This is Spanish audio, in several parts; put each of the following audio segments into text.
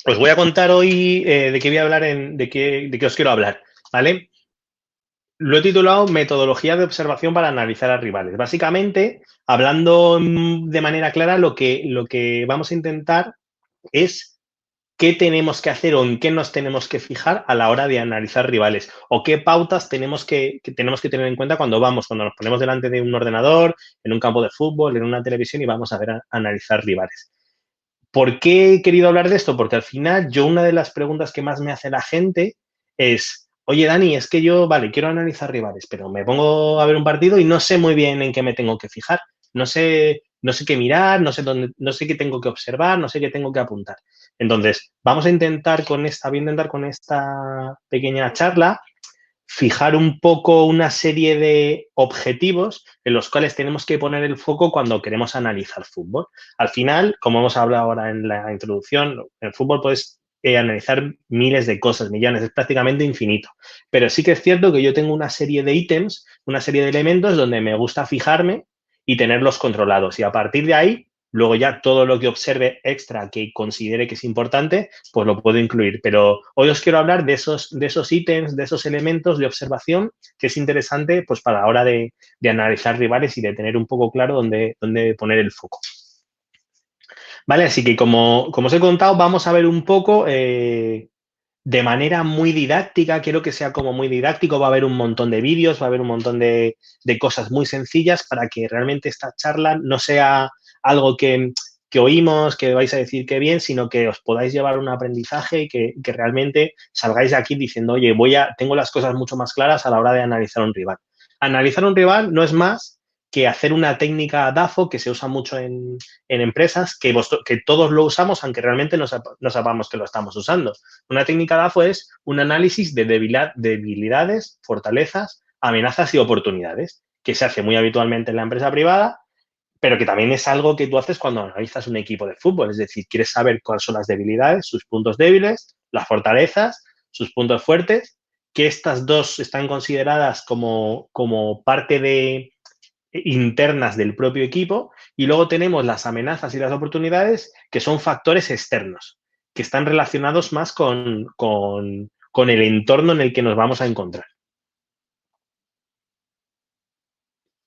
Os voy a contar hoy de qué voy a hablar, de qué os quiero hablar, ¿vale? Lo he titulado Metodología de observación para analizar a rivales. Básicamente, hablando de manera clara, lo que vamos a intentar es qué tenemos que hacer o en qué nos tenemos que fijar a la hora de analizar rivales o qué pautas tenemos que tener en cuenta cuando nos ponemos delante de un ordenador, en un campo de fútbol, en una televisión y vamos a ver a analizar rivales. ¿Por qué he querido hablar de esto? Porque al final yo una de las preguntas que más me hace la gente es, oye Dani, es que yo, vale, quiero analizar rivales, pero me pongo a ver un partido y no sé muy bien en qué me tengo que fijar. No sé qué mirar, no sé qué tengo que observar, no sé qué tengo que apuntar. Entonces, voy a intentar con esta pequeña charla fijar un poco una serie de objetivos en los cuales tenemos que poner el foco cuando queremos analizar fútbol. Al final, como hemos hablado ahora en la introducción, en el fútbol puedes analizar miles de cosas, millones, es prácticamente infinito. Pero sí que es cierto que yo tengo una serie de ítems, una serie de elementos donde me gusta fijarme y tenerlos controlados. Y a partir de ahí, luego ya todo lo que observe extra que considere que es importante, pues lo puedo incluir. Pero hoy os quiero hablar de esos ítems, de esos elementos de observación que es interesante pues para la hora de analizar rivales y de tener un poco claro dónde poner el foco. Vale, así que como os he contado, vamos a ver un poco de manera muy didáctica, quiero que sea como muy didáctico, va a haber un montón de vídeos, va a haber un montón de cosas muy sencillas para que realmente esta charla no sea algo que oímos, que vais a decir que bien, sino que os podáis llevar un aprendizaje y que realmente salgáis de aquí diciendo, oye, tengo las cosas mucho más claras a la hora de analizar un rival. Analizar un rival no es más que hacer una técnica DAFO que se usa mucho en empresas, que todos lo usamos, aunque realmente no sepamos que lo estamos usando. Una técnica DAFO es un análisis de debilidades, fortalezas, amenazas y oportunidades, que se hace muy habitualmente en la empresa privada, pero que también es algo que tú haces cuando analizas un equipo de fútbol. Es decir, quieres saber cuáles son las debilidades, sus puntos débiles, las fortalezas, sus puntos fuertes, que estas dos están consideradas como parte internas del propio equipo, y luego tenemos las amenazas y las oportunidades, que son factores externos, que están relacionados más con el entorno en el que nos vamos a encontrar.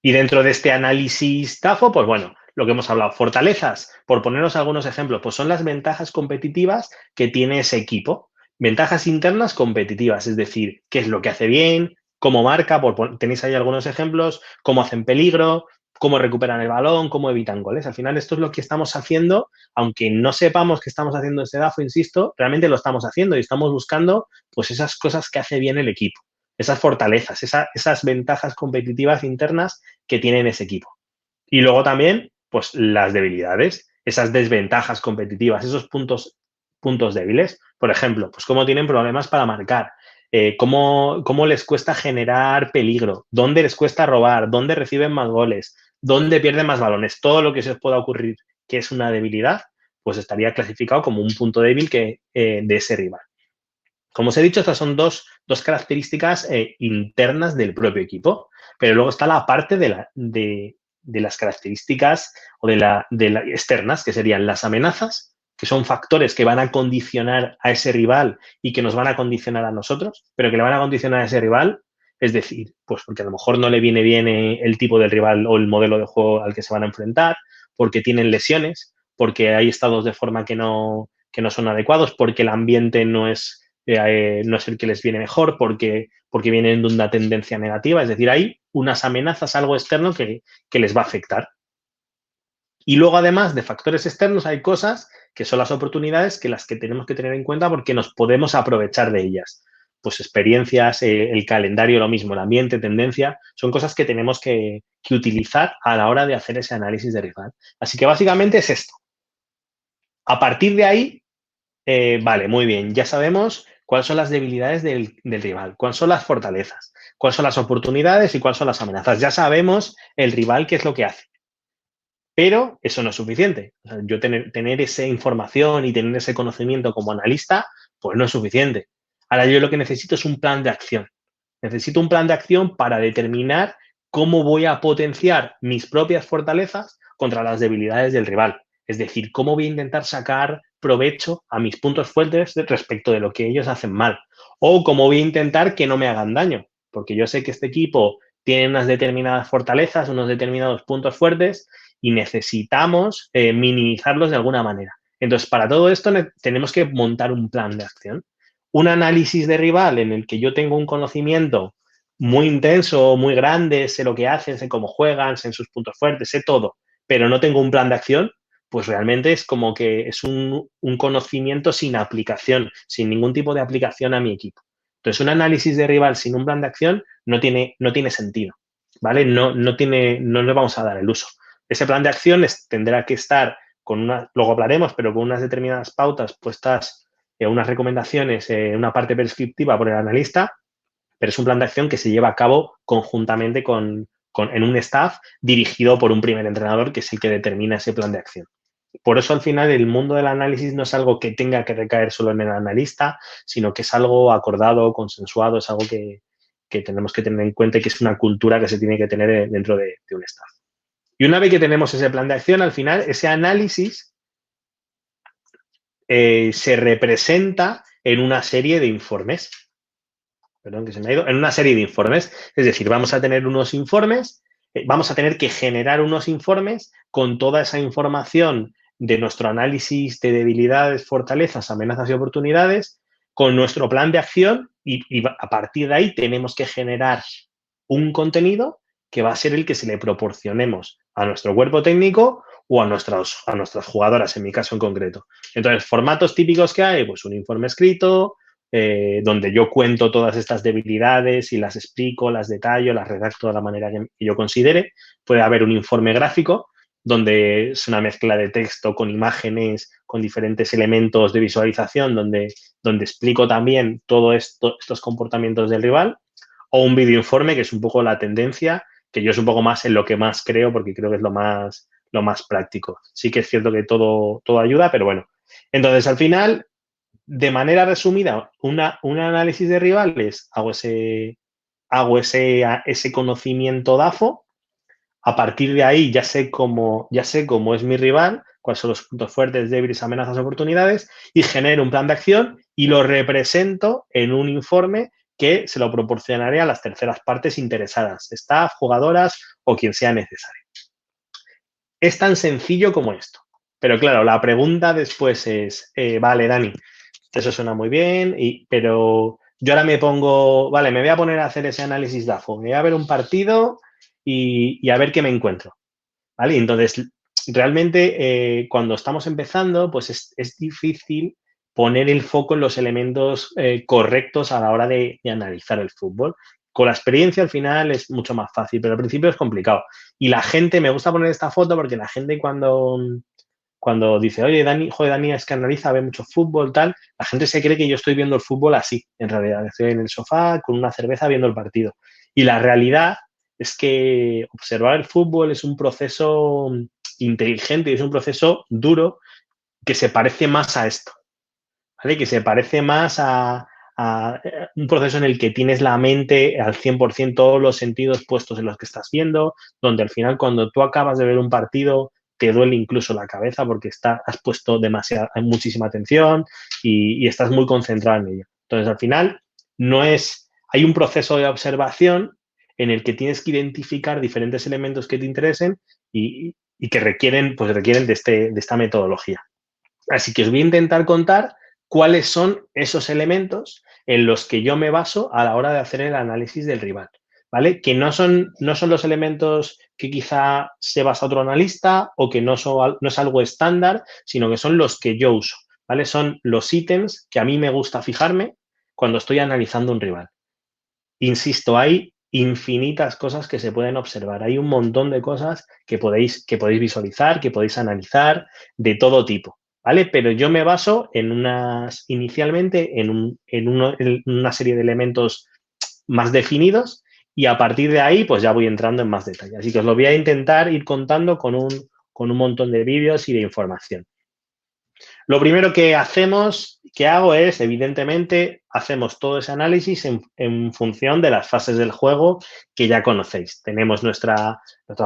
Y dentro de este análisis TAFO, pues bueno, lo que hemos hablado, fortalezas, por poneros algunos ejemplos, pues son las ventajas competitivas que tiene ese equipo. Ventajas internas competitivas, es decir, qué es lo que hace bien, cómo marca, tenéis ahí algunos ejemplos, cómo hacen peligro, cómo recuperan el balón, cómo evitan goles. Al final esto es lo que estamos haciendo, aunque no sepamos que estamos haciendo este DAFO, insisto, realmente lo estamos haciendo y estamos buscando pues esas cosas que hace bien el equipo, esas fortalezas, esas ventajas competitivas internas que tienen ese equipo. Y luego también, pues las debilidades, esas desventajas competitivas, esos puntos débiles. Por ejemplo, pues cómo tienen problemas para marcar, cómo les cuesta generar peligro, dónde les cuesta robar, dónde reciben más goles, dónde pierden más balones. Todo lo que se os pueda ocurrir que es una debilidad, pues estaría clasificado como un punto débil de ese rival. Como os he dicho, estas son dos características internas del propio equipo, pero luego está la parte de las características o de la externas, que serían las amenazas, que son factores que van a condicionar a ese rival y que nos van a condicionar a nosotros, pero que le van a condicionar a ese rival, es decir, pues porque a lo mejor no le viene bien el tipo del rival o el modelo de juego al que se van a enfrentar, porque tienen lesiones, porque hay estados de forma que no son adecuados, porque el ambiente no es el que les viene mejor, porque vienen de una tendencia negativa. Es decir, hay unas amenazas, algo externo que les va a afectar. Y luego, además de factores externos, hay cosas que son las oportunidades que las que tenemos que tener en cuenta porque nos podemos aprovechar de ellas. Pues experiencias, el calendario, lo mismo, el ambiente, tendencia, son cosas que tenemos que utilizar a la hora de hacer ese análisis de rival. Así que básicamente es esto. A partir de ahí, vale, muy bien. Ya sabemos cuáles son las debilidades del rival, cuáles son las fortalezas, cuáles son las oportunidades y cuáles son las amenazas. Ya sabemos el rival qué es lo que hace. Pero eso no es suficiente. O sea, yo tener esa información y tener ese conocimiento como analista, pues no es suficiente. Ahora yo lo que necesito es un plan de acción. Necesito un plan de acción para determinar cómo voy a potenciar mis propias fortalezas contra las debilidades del rival. Es decir, cómo voy a intentar sacar provecho a mis puntos fuertes respecto de lo que ellos hacen mal. O cómo voy a intentar que no me hagan daño, porque yo sé que este equipo tiene unas determinadas fortalezas, unos determinados puntos fuertes y necesitamos minimizarlos de alguna manera. Entonces, para todo esto tenemos que montar un plan de acción. Un análisis de rival en el que yo tengo un conocimiento muy intenso, muy grande, sé lo que hacen, sé cómo juegan, sé en sus puntos fuertes, sé todo, pero no tengo un plan de acción, pues realmente es como que es un conocimiento sin aplicación, sin ningún tipo de aplicación a mi equipo. Entonces, un análisis de rival sin un plan de acción no tiene sentido, ¿vale? No le vamos a dar el uso. Ese plan de acción tendrá que estar luego hablaremos, pero con unas determinadas pautas puestas, unas recomendaciones, una parte prescriptiva por el analista, pero es un plan de acción que se lleva a cabo conjuntamente en un staff dirigido por un primer entrenador, que es el que determina ese plan de acción. Por eso, al final, el mundo del análisis no es algo que tenga que recaer solo en el analista, sino que es algo acordado, consensuado, es algo que tenemos que tener en cuenta y que es una cultura que se tiene que tener dentro de un staff. Y una vez que tenemos ese plan de acción, al final, ese análisis se representa en una serie de informes. Perdón, que se me ha ido. En una serie de informes. Es decir, vamos a tener unos informes, vamos a tener que generar unos informes con toda esa información de nuestro análisis de debilidades, fortalezas, amenazas y oportunidades, con nuestro plan de acción y a partir de ahí tenemos que generar un contenido que va a ser el que se le proporcionemos a nuestro cuerpo técnico o a nuestras jugadoras, en mi caso en concreto. Entonces, formatos típicos que hay, pues un informe escrito, donde yo cuento todas estas debilidades y las explico, las detallo, las redacto de la manera que yo considere. Puede haber un informe gráfico, donde es una mezcla de texto con imágenes, con diferentes elementos de visualización, donde explico también todos estos comportamientos del rival, o un videoinforme, que es un poco la tendencia, que yo es un poco más en lo que más creo, porque creo que es lo más práctico. Sí que es cierto que todo ayuda, pero bueno. Entonces, al final, de manera resumida, un análisis de rivales, hago ese conocimiento DAFO. A partir de ahí ya sé cómo es mi rival, cuáles son los puntos fuertes, débiles, amenazas, oportunidades, y genero un plan de acción y lo represento en un informe que se lo proporcionaré a las terceras partes interesadas, staff, jugadoras o quien sea necesario. Es tan sencillo como esto. Pero claro, la pregunta después es, vale, Dani, eso suena muy bien, pero yo ahora me voy a poner a hacer ese análisis DAFO, me voy a ver un partido y a ver qué me encuentro, ¿vale? Entonces, realmente, cuando estamos empezando, pues es difícil poner el foco en los elementos correctos a la hora de analizar el fútbol. Con la experiencia, al final, es mucho más fácil, pero al principio es complicado. Y la gente, me gusta poner esta foto porque la gente cuando dice, oye, Dani, es que analiza, ve mucho fútbol, tal, la gente se cree que yo estoy viendo el fútbol así, en realidad. Estoy en el sofá con una cerveza viendo el partido. Y la realidad es que observar el fútbol es un proceso inteligente y es un proceso duro que se parece más a esto, ¿vale? Que se parece más a un proceso en el que tienes la mente al 100%, todos los sentidos puestos en los que estás viendo, donde al final cuando tú acabas de ver un partido te duele incluso la cabeza porque has puesto muchísima atención y estás muy concentrado en ello. Entonces, al final, hay un proceso de observación en el que tienes que identificar diferentes elementos que te interesen y que requieren de esta metodología. Así que os voy a intentar contar cuáles son esos elementos en los que yo me baso a la hora de hacer el análisis del rival, ¿vale? Que no son los elementos que quizá se basa otro analista o que no es algo estándar, sino que son los que yo uso, ¿vale? Son los ítems que a mí me gusta fijarme cuando estoy analizando un rival. Insisto, hay infinitas cosas que se pueden observar. Hay un montón de cosas que podéis visualizar, que podéis analizar de todo tipo, ¿vale? Pero yo me baso inicialmente en una serie de elementos más definidos y a partir de ahí pues ya voy entrando en más detalle. Así que os lo voy a intentar ir contando con un montón de vídeos y de información. Lo primero que hago es, evidentemente, hacemos todo ese análisis en función de las fases del juego que ya conocéis. Tenemos nuestra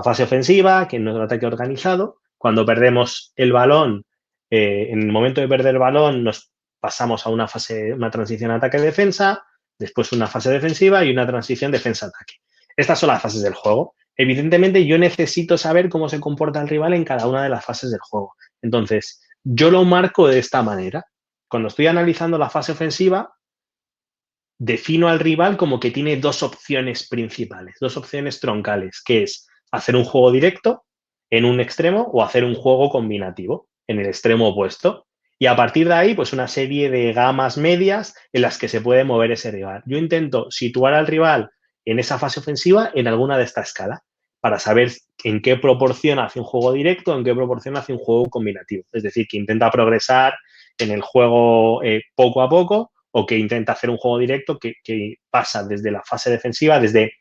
fase ofensiva, que es nuestro ataque organizado. Cuando perdemos el balón, En el momento de perder el balón nos pasamos a una transición ataque-defensa, después una fase defensiva y una transición defensa-ataque. Estas son las fases del juego. Evidentemente, yo necesito saber cómo se comporta el rival en cada una de las fases del juego. Entonces, yo lo marco de esta manera. Cuando estoy analizando la fase ofensiva, defino al rival como que tiene dos opciones principales, dos opciones troncales, que es hacer un juego directo en un extremo o hacer un juego combinativo en el extremo opuesto. Y a partir de ahí, pues una serie de gamas medias en las que se puede mover ese rival. Yo intento situar al rival en esa fase ofensiva en alguna de esta escala para saber en qué proporción hace un juego directo, en qué proporción hace un juego combinativo. Es decir, que intenta progresar en el juego poco a poco o que intenta hacer un juego directo que pasa desde la fase defensiva, desde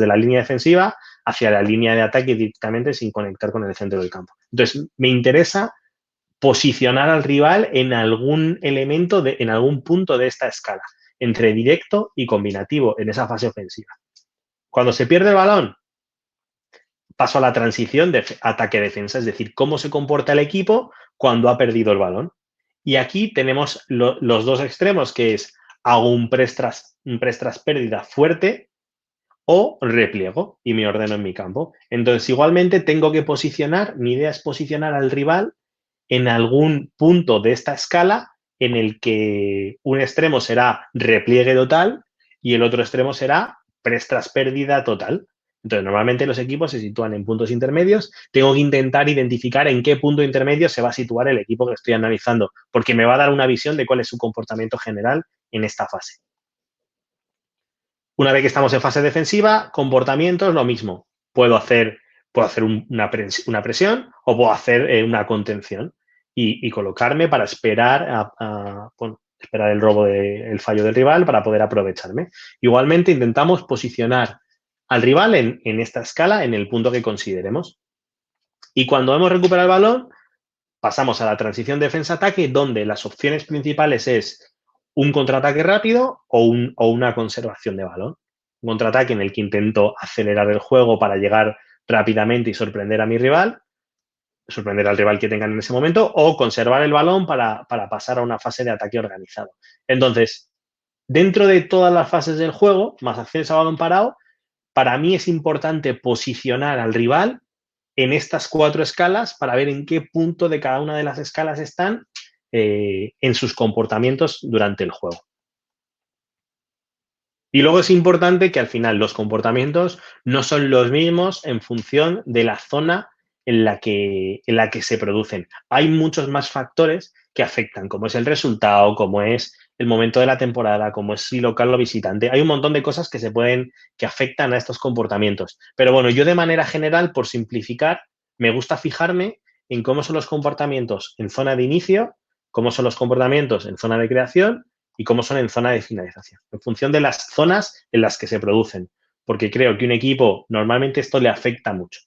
la línea defensiva hacia la línea de ataque directamente sin conectar con el centro del campo. Entonces, me interesa posicionar al rival en algún elemento, en algún punto de esta escala, entre directo y combinativo en esa fase ofensiva. Cuando se pierde el balón, paso a la transición de ataque-defensa, es decir, cómo se comporta el equipo cuando ha perdido el balón. Y aquí tenemos los dos extremos, que es hago un press tras pérdida fuerte o repliego y me ordeno en mi campo. Entonces, igualmente tengo que posicionar, mi idea es posicionar al rival en algún punto de esta escala en el que un extremo será repliegue total y el otro extremo será press tras pérdida total. Entonces, normalmente los equipos se sitúan en puntos intermedios. Tengo que intentar identificar en qué punto intermedio se va a situar el equipo que estoy analizando, porque me va a dar una visión de cuál es su comportamiento general en esta fase. Una vez que estamos en fase defensiva, comportamientos, lo mismo. Puedo hacer una presión o puedo hacer una contención y colocarme para esperar esperar el robo, el fallo del rival para poder aprovecharme. Igualmente, intentamos posicionar al rival en esta escala, en el punto que consideremos. Y cuando hemos recuperado el balón, pasamos a la transición defensa-ataque, donde las opciones principales es un contraataque rápido o una conservación de balón. Un contraataque en el que intento acelerar el juego para llegar rápidamente y sorprender a mi rival, sorprender al rival que tengan en ese momento, o conservar el balón para pasar a una fase de ataque organizado. Entonces, dentro de todas las fases del juego, más acciones a balón parado, para mí es importante posicionar al rival en estas 4 escalas para ver en qué punto de cada una de las escalas están en sus comportamientos durante el juego. Y luego es importante que al final los comportamientos no son los mismos en función de la zona en la que se producen. Hay muchos más factores que afectan, como es el resultado, como es el momento de la temporada, como es si local o visitante. Hay un montón de cosas que afectan a estos comportamientos. Pero bueno, yo de manera general, por simplificar, me gusta fijarme en cómo son los comportamientos en zona de inicio, cómo son los comportamientos en zona de creación y cómo son en zona de finalización, en función de las zonas en las que se producen. Porque creo que un equipo, normalmente esto le afecta mucho,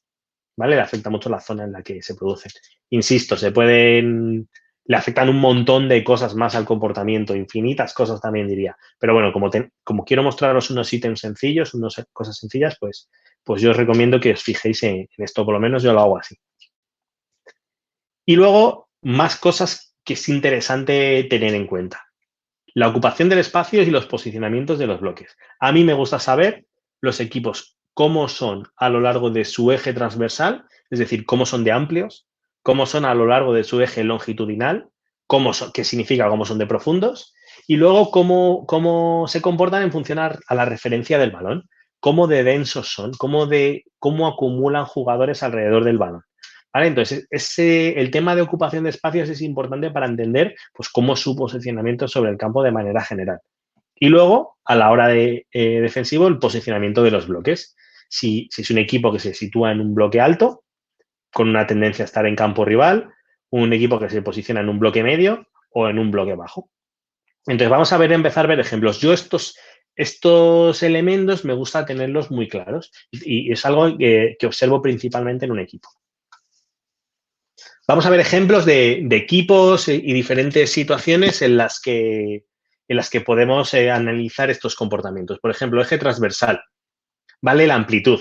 ¿vale? Le afecta mucho la zona en la que se producen. Insisto, le afectan un montón de cosas más al comportamiento, infinitas cosas también diría. Pero bueno, como quiero mostraros unos ítems sencillos, unas cosas sencillas, pues yo os recomiendo que os fijéis en esto, por lo menos yo lo hago así. Y luego, más cosas que es interesante tener en cuenta. La ocupación del espacio y los posicionamientos de los bloques. A mí me gusta saber los equipos cómo son a lo largo de su eje transversal, es decir, cómo son de amplios, cómo son a lo largo de su eje longitudinal, qué significa cómo son de profundos, y luego cómo se comportan en función a la referencia del balón, cómo de densos son, cómo acumulan jugadores alrededor del balón. ¿Vale? Entonces, el tema de ocupación de espacios es importante para entender pues, cómo es su posicionamiento sobre el campo de manera general. Y luego, a la hora de defensivo, el posicionamiento de los bloques. Si es un equipo que se sitúa en un bloque alto, con una tendencia a estar en campo rival, un equipo que se posiciona en un bloque medio o en un bloque bajo. Entonces, vamos a empezar a ver ejemplos. Yo estos elementos me gusta tenerlos muy claros y es algo que observo principalmente en un equipo. Vamos a ver ejemplos de equipos y diferentes situaciones en las que podemos analizar estos comportamientos. Por ejemplo, eje transversal, ¿vale? La amplitud.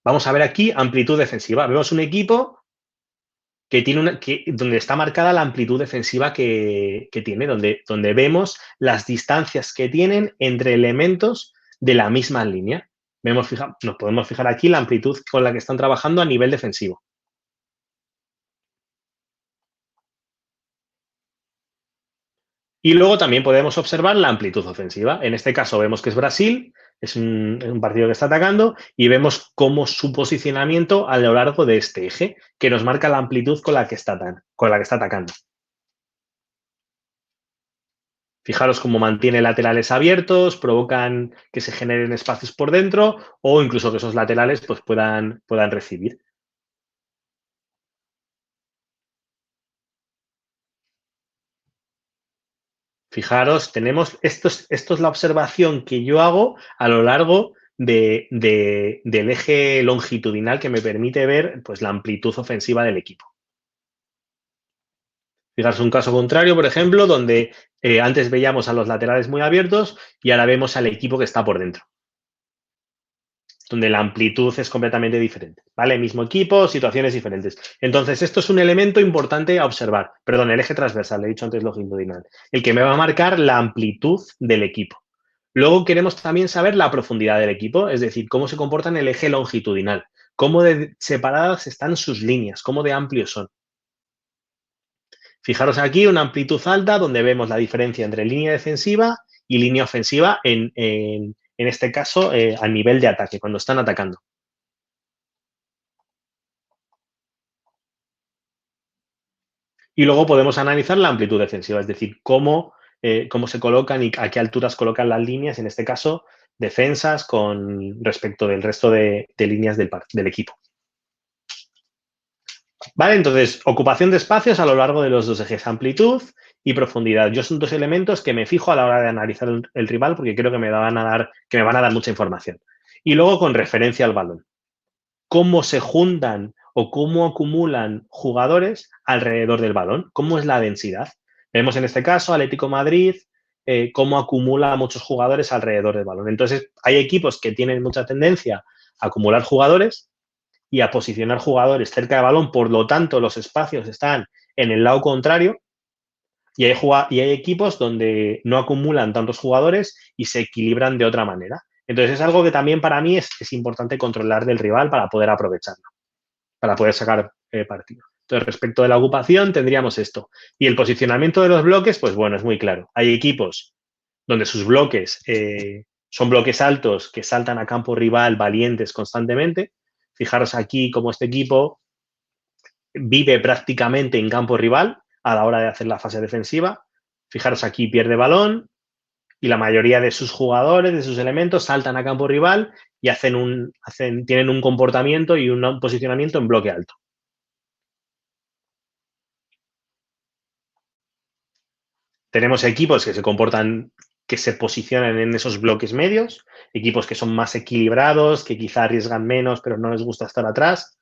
Vamos a ver aquí amplitud defensiva. Vemos un equipo donde está marcada la amplitud defensiva que tiene, donde vemos las distancias que tienen entre elementos de la misma línea. Nos podemos fijar aquí la amplitud con la que están trabajando a nivel defensivo. Y luego también podemos observar la amplitud ofensiva. En este caso vemos que es Brasil, es un partido que está atacando y vemos cómo su posicionamiento a lo largo de este eje, que nos marca la amplitud con la que está atacando. Fijaros cómo mantiene laterales abiertos, provocan que se generen espacios por dentro o incluso que esos laterales pues, puedan recibir. Fijaros, tenemos, esto es la observación que yo hago a lo largo del eje longitudinal que me permite ver pues, la amplitud ofensiva del equipo. Fijaros un caso contrario, por ejemplo, donde antes veíamos a los laterales muy abiertos y ahora vemos al equipo que está por dentro, donde la amplitud es completamente diferente, ¿vale? Mismo equipo, situaciones diferentes. Entonces, esto es un elemento importante a observar. Perdón, el eje transversal, le he dicho antes longitudinal, el que me va a marcar la amplitud del equipo. Luego queremos también saber la profundidad del equipo, es decir, cómo se comporta en el eje longitudinal, cómo de separadas están sus líneas, cómo de amplios son. Fijaros aquí una amplitud alta donde vemos la diferencia entre línea defensiva y línea ofensiva, en este caso, a nivel de ataque, cuando están atacando. Y luego podemos analizar la amplitud defensiva, es decir, cómo se colocan y a qué alturas colocan las líneas, en este caso, defensas con respecto del resto de líneas del equipo. Vale, entonces, ocupación de espacios a lo largo de los dos ejes, amplitud y profundidad. Yo son dos elementos que me fijo a la hora de analizar el rival porque creo que me van a dar mucha información. Y luego con referencia al balón. Cómo se juntan o cómo acumulan jugadores alrededor del balón, cómo es la densidad. Vemos en este caso Atlético Madrid, cómo acumula a muchos jugadores alrededor del balón. Entonces, hay equipos que tienen mucha tendencia a acumular jugadores y a posicionar jugadores cerca del balón, por lo tanto, los espacios están en el lado contrario y hay equipos donde no acumulan tantos jugadores y se equilibran de otra manera. Entonces, es algo que también para mí es importante controlar del rival para poder aprovecharlo, para poder sacar partido. Entonces, respecto de la ocupación, tendríamos esto. Y el posicionamiento de los bloques, pues bueno, es muy claro. Hay equipos donde sus bloques son bloques altos que saltan a campo rival valientes constantemente. Fijaros aquí cómo este equipo vive prácticamente en campo rival a la hora de hacer la fase defensiva. Fijaros aquí, pierde balón y la mayoría de sus jugadores, de sus elementos, saltan a campo rival y tienen un comportamiento y un posicionamiento en bloque alto. Tenemos equipos que se comportan, que se posicionan en esos bloques medios, equipos que son más equilibrados, que quizá arriesgan menos, pero no les gusta estar atrás.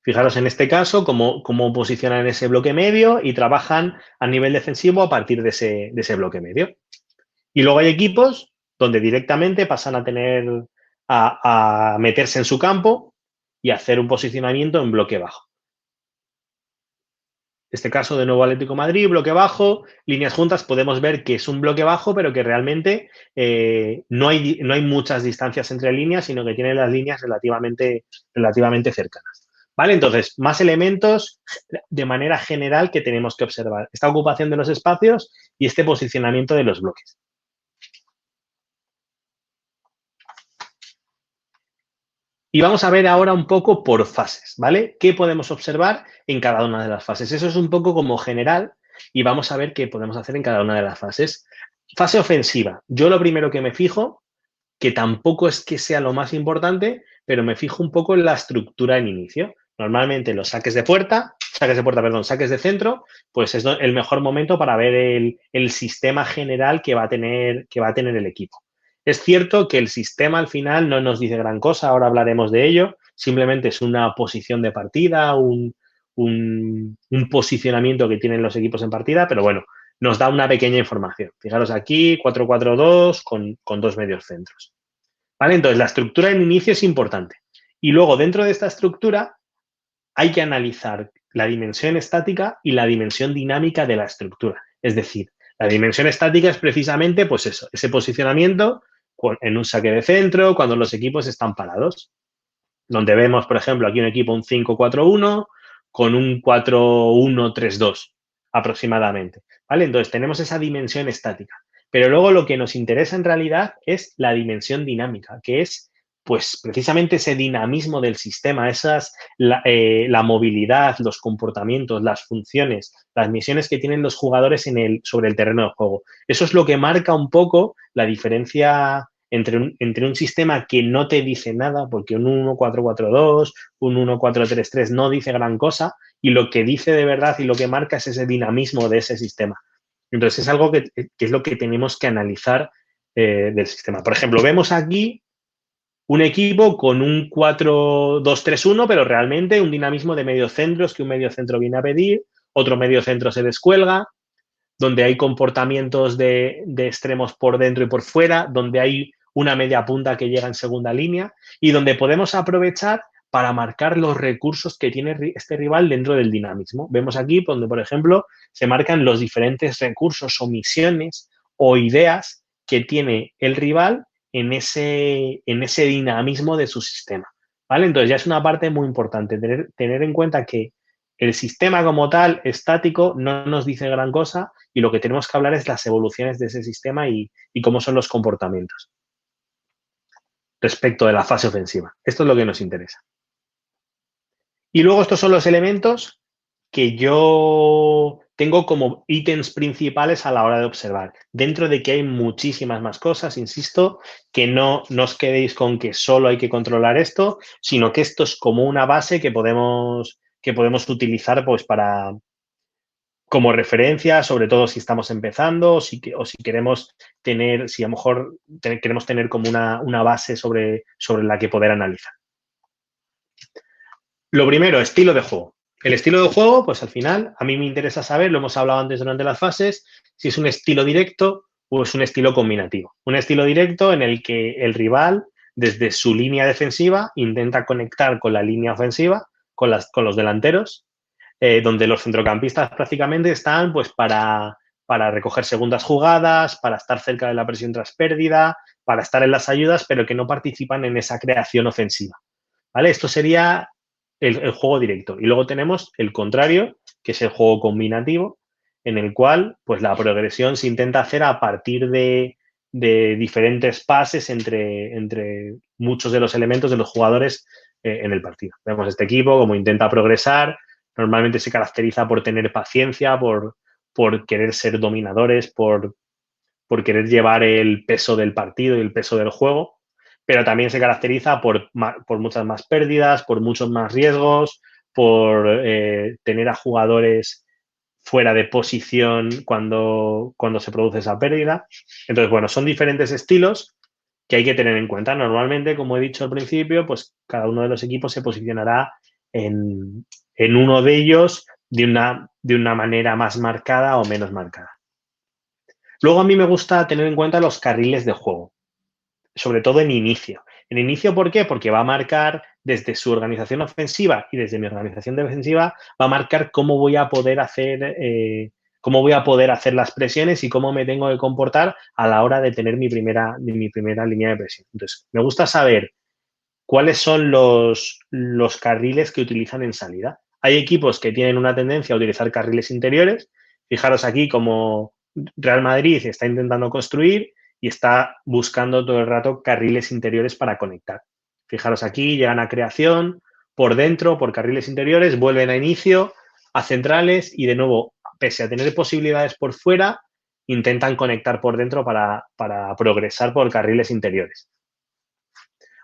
Fijaros en este caso cómo posicionan ese bloque medio y trabajan a nivel defensivo a partir de ese bloque medio. Y luego hay equipos donde directamente pasan a meterse en su campo y hacer un posicionamiento en bloque bajo. Este caso, de nuevo, Atlético de Madrid, bloque bajo, líneas juntas, podemos ver que es un bloque bajo, pero que realmente no hay muchas distancias entre líneas, sino que tienen las líneas relativamente cercanas. ¿Vale? Entonces, más elementos de manera general que tenemos que observar. Esta ocupación de los espacios y este posicionamiento de los bloques. Y vamos a ver ahora un poco por fases, ¿vale? ¿Qué podemos observar en cada una de las fases? Eso es un poco como general y vamos a ver qué podemos hacer en cada una de las fases. Fase ofensiva. Yo lo primero que me fijo, que tampoco es que sea lo más importante, pero me fijo un poco en la estructura en inicio. Normalmente los saques de centro, pues es el mejor momento para ver el sistema general que va a tener el equipo. Es cierto que el sistema al final no nos dice gran cosa, ahora hablaremos de ello, simplemente es una posición de partida, un posicionamiento que tienen los equipos en partida, pero bueno, nos da una pequeña información. Fijaros aquí, 4-4-2 con dos medios centros. ¿Vale? Entonces, la estructura en inicio es importante. Y luego, dentro de esta estructura, hay que analizar la dimensión estática y la dimensión dinámica de la estructura. Es decir, la dimensión estática es precisamente, pues eso, ese posicionamiento en un saque de centro, cuando los equipos están parados. Donde vemos, por ejemplo, aquí un equipo un 5-4-1 con un 4-1-3-2 aproximadamente, ¿vale? Entonces, tenemos esa dimensión estática. Pero luego lo que nos interesa en realidad es la dimensión dinámica, que es, pues, precisamente ese dinamismo del sistema, la movilidad, los comportamientos, las funciones, las misiones que tienen los jugadores sobre el terreno de juego. Eso es lo que marca un poco la diferencia entre un sistema que no te dice nada, porque un 1-4-4-2, un 1-4-3-3 no dice gran cosa, y lo que dice de verdad y lo que marca es ese dinamismo de ese sistema. Entonces, es algo que es lo que tenemos que analizar del sistema. Por ejemplo, vemos aquí un equipo con un 4-2-3-1, pero realmente un dinamismo de mediocentros que un mediocentro viene a pedir, otro mediocentro se descuelga, donde hay comportamientos de extremos por dentro y por fuera, donde hay una media punta que llega en segunda línea y donde podemos aprovechar para marcar los recursos que tiene este rival dentro del dinamismo. Vemos aquí donde, por ejemplo, se marcan los diferentes recursos o misiones o ideas que tiene el rival en ese dinamismo de su sistema, ¿vale? Entonces ya es una parte muy importante, tener en cuenta que el sistema como tal, estático, no nos dice gran cosa y lo que tenemos que hablar es las evoluciones de ese sistema y cómo son los comportamientos respecto de la fase ofensiva. Esto es lo que nos interesa. Y luego estos son los elementos que yo tengo como ítems principales a la hora de observar. Dentro de que hay muchísimas más cosas, insisto, que no os quedéis con que solo hay que controlar esto, sino que esto es como una base que podemos utilizar pues como referencia, sobre todo si estamos empezando o si queremos tener, si a lo mejor queremos tener como una base sobre la que poder analizar. Lo primero, estilo de juego. El estilo de juego, pues al final, a mí me interesa saber, lo hemos hablado antes durante las fases, si es un estilo directo o es un estilo combinativo. Un estilo directo en el que el rival, desde su línea defensiva, intenta conectar con la línea ofensiva, con los delanteros, donde los centrocampistas prácticamente están pues para recoger segundas jugadas, para estar cerca de la presión tras pérdida, para estar en las ayudas, pero que no participan en esa creación ofensiva, ¿vale? Esto sería el juego directo. Y luego tenemos el contrario, que es el juego combinativo, en el cual pues la progresión se intenta hacer a partir de diferentes pases entre muchos de los elementos de los jugadores en el partido. Vemos este equipo como intenta progresar, normalmente se caracteriza por tener paciencia, por querer ser dominadores, por querer llevar el peso del partido y el peso del juego, pero también se caracteriza por muchas más pérdidas, por muchos más riesgos, por tener a jugadores fuera de posición cuando se produce esa pérdida. Entonces, bueno, son diferentes estilos que hay que tener en cuenta. Normalmente, como he dicho al principio, pues cada uno de los equipos se posicionará en uno de ellos de una manera más marcada o menos marcada. Luego a mí me gusta tener en cuenta los carriles de juego, sobre todo en inicio. En inicio, ¿por qué? Porque va a marcar desde su organización ofensiva y desde mi organización defensiva, va a marcar cómo voy a poder hacer las presiones y cómo me tengo que comportar a la hora de tener mi primera línea de presión. Entonces, me gusta saber cuáles son los carriles que utilizan en salida. Hay equipos que tienen una tendencia a utilizar carriles interiores. Fijaros aquí como Real Madrid está intentando construir y está buscando todo el rato carriles interiores para conectar. Fijaros aquí, llegan a creación, por dentro, por carriles interiores, vuelven a inicio, a centrales y de nuevo, pese a tener posibilidades por fuera, intentan conectar por dentro para progresar por carriles interiores.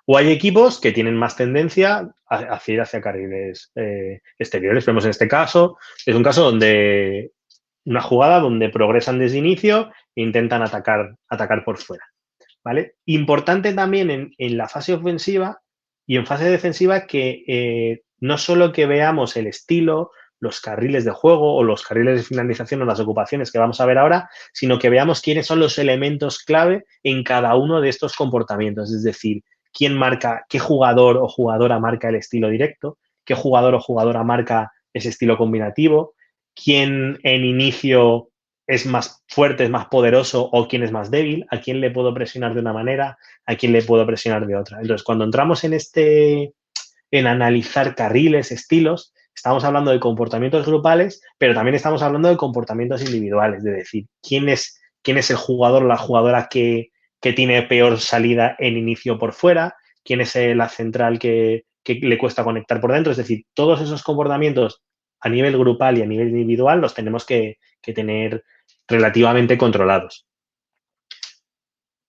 O hay equipos que tienen más tendencia a ir hacia carriles exteriores. Vemos en este caso, es un caso donde una jugada donde progresan desde inicio e intentan atacar por fuera, ¿vale? Importante también en la fase ofensiva y en fase defensiva que no solo que veamos el estilo, los carriles de juego o los carriles de finalización o las ocupaciones que vamos a ver ahora, sino que veamos quiénes son los elementos clave en cada uno de estos comportamientos. Es decir, quién marca, qué jugador o jugadora marca el estilo directo, qué jugador o jugadora marca ese estilo combinativo, quién en inicio es más fuerte, es más poderoso o quién es más débil, a quién le puedo presionar de una manera, a quién le puedo presionar de otra. Entonces, cuando entramos en analizar carriles, estilos, estamos hablando de comportamientos grupales, pero también estamos hablando de comportamientos individuales, de decir, quién es el jugador o la jugadora que tiene peor salida en inicio por fuera, quién es la central que le cuesta conectar por dentro. Es decir, todos esos comportamientos a nivel grupal y a nivel individual los tenemos que tener relativamente controlados.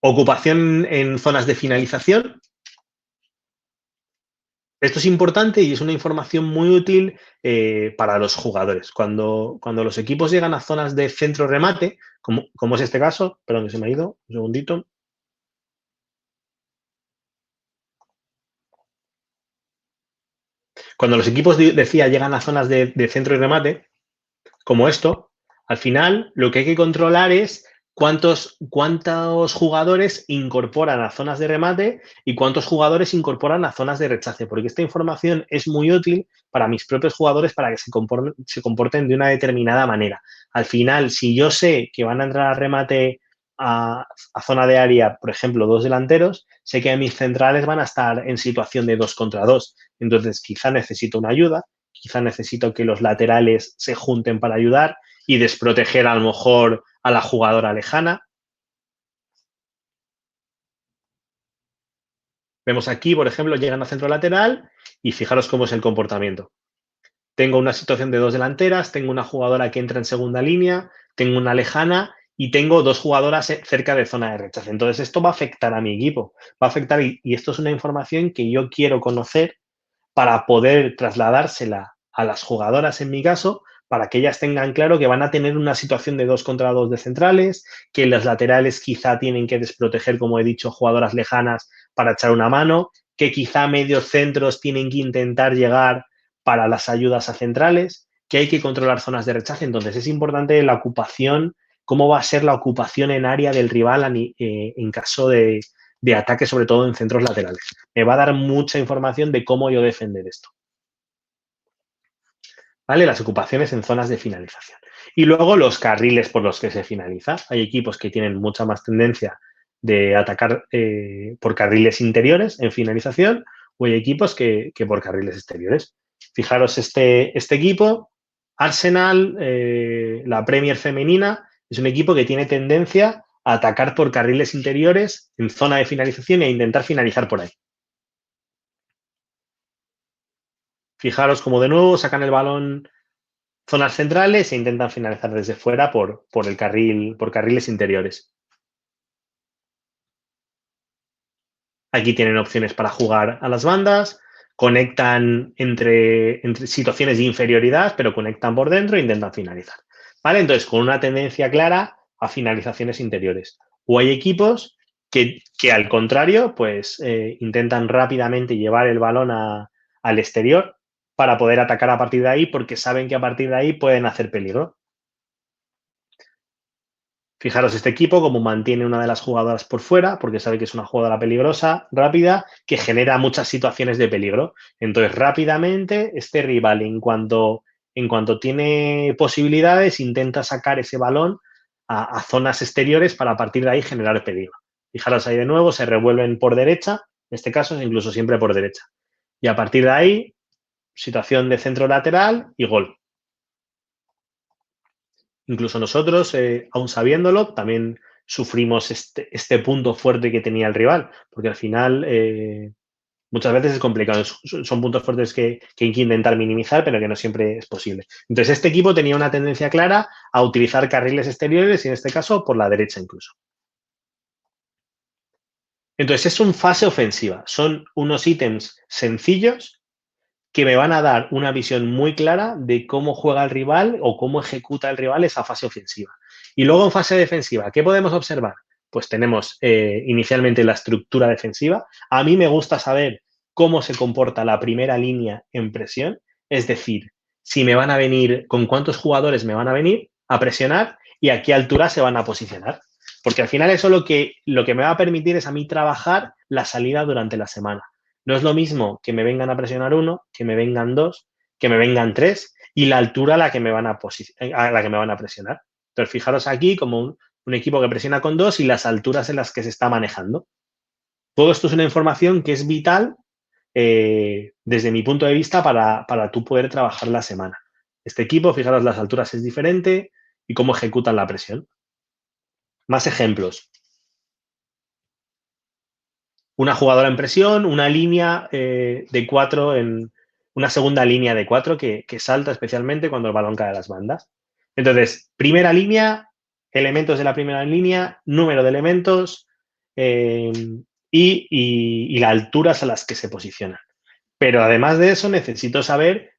Ocupación en zonas de finalización. Esto es importante y es una información muy útil para los jugadores. Cuando los equipos llegan a zonas de centro remate, como es este caso, perdón que se me ha ido, un segundito. Cuando los equipos, decía, llegan a zonas de centro y remate, como esto, al final lo que hay que controlar es cuántos jugadores incorporan a zonas de remate y cuántos jugadores incorporan a zonas de rechace, porque esta información es muy útil para mis propios jugadores para que se comporten de una determinada manera. Al final, si yo sé que van a entrar a remate a zona de área, por ejemplo, 2 delanteros, sé que mis centrales van a estar en situación de 2 contra 2. Entonces, quizá necesito una ayuda, quizá necesito que los laterales se junten para ayudar y desproteger a lo mejor a la jugadora lejana. Vemos aquí, por ejemplo, llegan a centro lateral y fijaros cómo es el comportamiento. Tengo una situación de 2 delanteras, tengo una jugadora que entra en segunda línea, tengo una lejana y tengo 2 jugadoras cerca de zona de rechace. Entonces, esto va a afectar a mi equipo. Va a afectar, y esto es una información que yo quiero conocer para poder trasladársela a las jugadoras, en mi caso, para que ellas tengan claro que van a tener una situación de 2 contra 2 de centrales, que los laterales quizá tienen que desproteger, como he dicho, jugadoras lejanas para echar una mano, que quizá medios centros tienen que intentar llegar para las ayudas a centrales, que hay que controlar zonas de rechace. Entonces, es importante la ocupación, cómo va a ser la ocupación en área del rival en caso de ataque, sobre todo en centros laterales. Me va a dar mucha información de cómo yo defender esto. ¿Vale? Las ocupaciones en zonas de finalización. Y luego los carriles por los que se finaliza. Hay equipos que tienen mucha más tendencia de atacar por carriles interiores en finalización o hay equipos que por carriles exteriores. Fijaros este equipo, Arsenal, la Premier femenina, es un equipo que tiene tendencia a atacar por carriles interiores en zona de finalización e intentar finalizar por ahí. Fijaros como de nuevo sacan el balón zonas centrales e intentan finalizar desde fuera por carriles interiores. Aquí tienen opciones para jugar a las bandas, conectan entre situaciones de inferioridad, pero conectan por dentro e intentan finalizar. ¿Vale? Entonces, con una tendencia clara a finalizaciones interiores. O hay equipos que al contrario, pues intentan rápidamente llevar el balón al exterior para poder atacar a partir de ahí, porque saben que a partir de ahí pueden hacer peligro. Fijaros este equipo como mantiene una de las jugadoras por fuera, porque sabe que es una jugadora peligrosa, rápida, que genera muchas situaciones de peligro. Entonces, rápidamente, este rival, en cuanto tiene posibilidades, intenta sacar ese balón a zonas exteriores para a partir de ahí generar peligro. Fijaros ahí de nuevo, se revuelven por derecha, en este caso incluso siempre por derecha. Y a partir de ahí, situación de centro lateral y gol. Incluso nosotros, aún sabiéndolo, también sufrimos este punto fuerte que tenía el rival, porque al final muchas veces es complicado. Son puntos fuertes que hay que intentar minimizar, pero que no siempre es posible. Entonces, este equipo tenía una tendencia clara a utilizar carriles exteriores y en este caso por la derecha incluso. Entonces, es una fase ofensiva. Son unos ítems sencillos que me van a dar una visión muy clara de cómo juega el rival o cómo ejecuta el rival esa fase ofensiva. Y luego en fase defensiva, ¿qué podemos observar? Pues tenemos inicialmente la estructura defensiva. A mí me gusta saber cómo se comporta la primera línea en presión, es decir, si me van a venir, con cuántos jugadores me van a venir a presionar y a qué altura se van a posicionar. Porque al final eso lo que me va a permitir es a mí trabajar la salida durante la semana. No es lo mismo que me vengan a presionar 1, que me vengan 2, que me vengan 3 y la altura a la que me van a presionar. Entonces, fijaros aquí como un equipo que presiona con 2 y las alturas en las que se está manejando. Todo esto es una información que es vital desde mi punto de vista para tú poder trabajar la semana. Este equipo, fijaros, las alturas es diferente y cómo ejecutan la presión. Más ejemplos. Una jugadora en presión, una línea de 4 una segunda línea de 4 que salta especialmente cuando el balón cae a las bandas. Entonces, primera línea, elementos de la primera línea, número de elementos y las alturas a las que se posicionan. Pero además de eso, necesito saber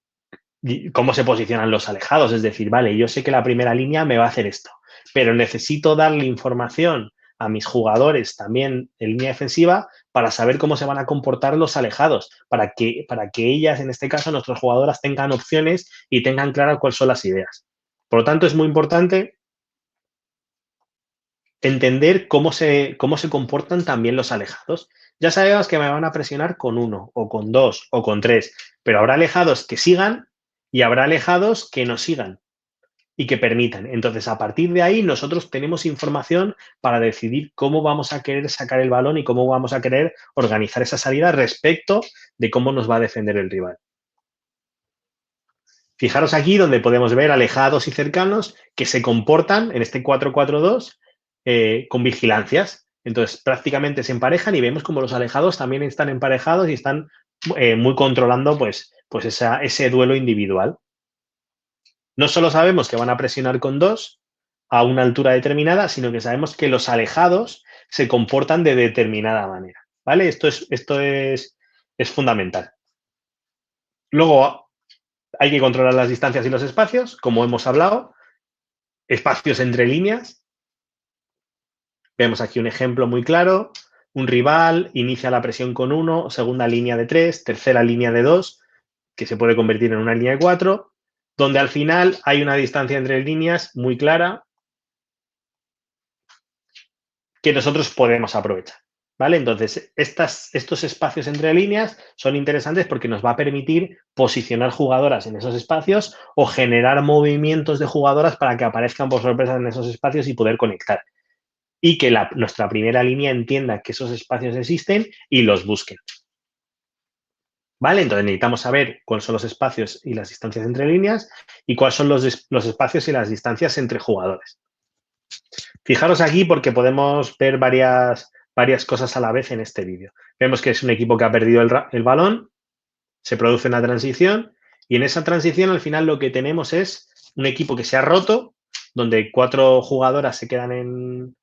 cómo se posicionan los alejados. Es decir, vale, yo sé que la primera línea me va a hacer esto, pero necesito darle información a mis jugadores también en línea defensiva para saber cómo se van a comportar los alejados, para que ellas, en este caso, nuestras jugadoras, tengan opciones y tengan claras cuáles son las ideas. Por lo tanto, es muy importante entender cómo se comportan también los alejados. Ya sabemos que me van a presionar con 1 o con 2 o con 3, pero habrá alejados que sigan y habrá alejados que no sigan y que permitan. Entonces, a partir de ahí, nosotros tenemos información para decidir cómo vamos a querer sacar el balón y cómo vamos a querer organizar esa salida respecto de cómo nos va a defender el rival. Fijaros aquí donde podemos ver alejados y cercanos que se comportan en este 4-4-2 con vigilancias. Entonces, prácticamente se emparejan y vemos como los alejados también están emparejados y están muy controlando pues ese duelo individual. No solo sabemos que van a presionar con 2 a una altura determinada, sino que sabemos que los alejados se comportan de determinada manera. ¿Vale? Esto es fundamental. Luego, hay que controlar las distancias y los espacios, como hemos hablado. Espacios entre líneas. Vemos aquí un ejemplo muy claro. Un rival inicia la presión con 1, segunda línea de 3, tercera línea de 2, que se puede convertir en una línea de 4, donde al final hay una distancia entre líneas muy clara que nosotros podemos aprovechar. ¿Vale? Entonces, estos espacios entre líneas son interesantes porque nos va a permitir posicionar jugadoras en esos espacios o generar movimientos de jugadoras para que aparezcan por sorpresa en esos espacios y poder conectar. Y que nuestra primera línea entienda que esos espacios existen y los busquen. ¿Vale? Entonces necesitamos saber cuáles son los espacios y las distancias entre líneas y cuáles son los espacios y las distancias entre jugadores. Fijaros aquí porque podemos ver varias cosas a la vez en este vídeo. Vemos que es un equipo que ha perdido el balón, se produce una transición y en esa transición al final lo que tenemos es un equipo que se ha roto, donde 4 jugadoras se quedan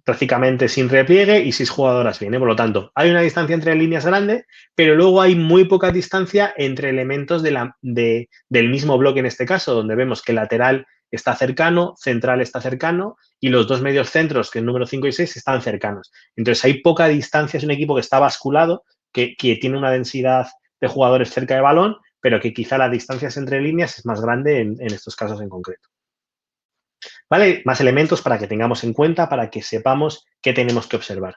prácticamente sin repliegue y 6 jugadoras vienen. Por lo tanto, hay una distancia entre líneas grande, pero luego hay muy poca distancia entre elementos del mismo bloque en este caso, donde vemos que el lateral está cercano, central está cercano y los dos medios centros, que es el número 5 y 6, están cercanos. Entonces, hay poca distancia, es un equipo que está basculado, que tiene una densidad de jugadores cerca de balón, pero que quizá las distancias entre líneas es más grande en estos casos en concreto. ¿Vale? Más elementos para que tengamos en cuenta, para que sepamos qué tenemos que observar.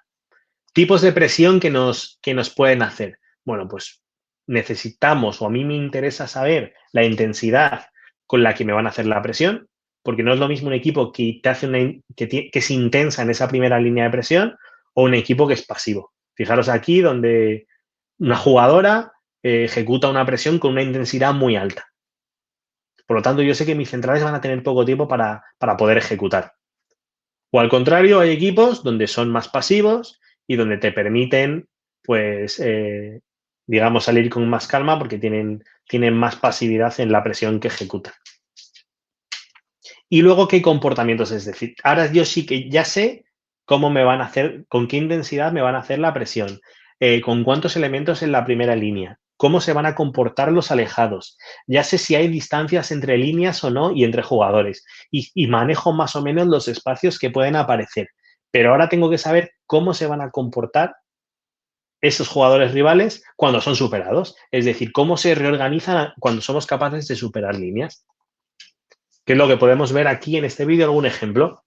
Tipos de presión que nos pueden hacer. Bueno, pues necesitamos, o a mí me interesa saber la intensidad con la que me van a hacer la presión, porque no es lo mismo un equipo que te hace que es intensa en esa primera línea de presión o un equipo que es pasivo. Fijaros aquí donde una jugadora ejecuta una presión con una intensidad muy alta. Por lo tanto, yo sé que mis centrales van a tener poco tiempo para poder ejecutar. O al contrario, hay equipos donde son más pasivos y donde te permiten, pues, digamos, salir con más calma porque tienen más pasividad en la presión que ejecutan. Y luego, ¿qué comportamientos? Es decir, ahora yo sí que ya sé cómo me van a hacer, con qué intensidad me van a hacer la presión, con cuántos elementos en la primera línea, cómo se van a comportar los alejados. Ya sé si hay distancias entre líneas o no y entre jugadores. Y manejo más o menos los espacios que pueden aparecer. Pero ahora tengo que saber cómo se van a comportar esos jugadores rivales cuando son superados. Es decir, cómo se reorganizan cuando somos capaces de superar líneas. Que es lo que podemos ver aquí en este vídeo, algún ejemplo.